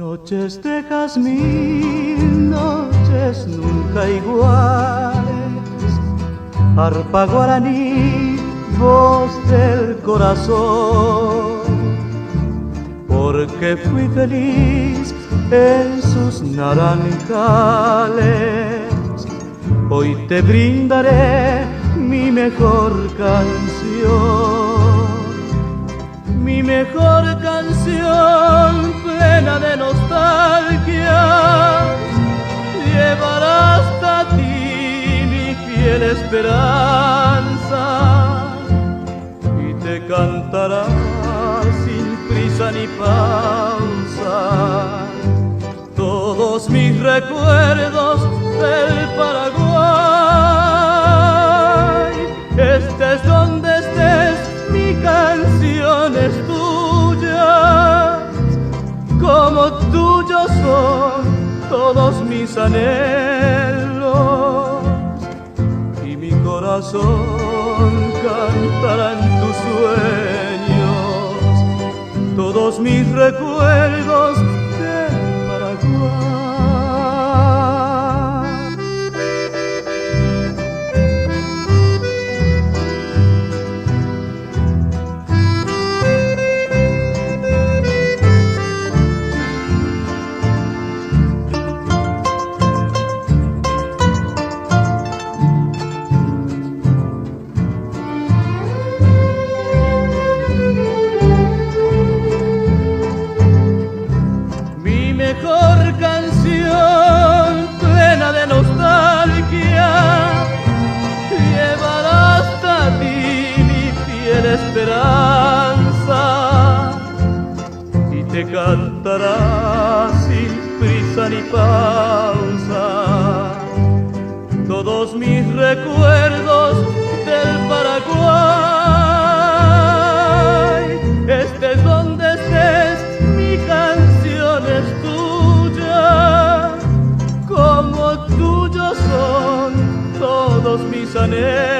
Noches de jazmín, noches nunca iguales, arpa guaraní, voz del corazón, porque fui feliz en sus naranjales. Hoy te brindaré mi mejor canción, mi mejor canción plena de nostalgia. Llevará hasta ti mi fiel esperanza y te cantará sin prisa ni pausa todos mis recuerdos del Paraguay. Estés donde estés, mi canción es tuya, como tuyos son todos mis anhelos, y mi corazón cantará en tus sueños todos mis recuerdos del Paraguay. Mejor canción plena de nostalgia llevará hasta ti mi fiel esperanza y te cantará sin prisa ni pausa todos mis recuerdos del Paraguay. Estés donde estés, mi canción es tuyos son todos mis anhelos.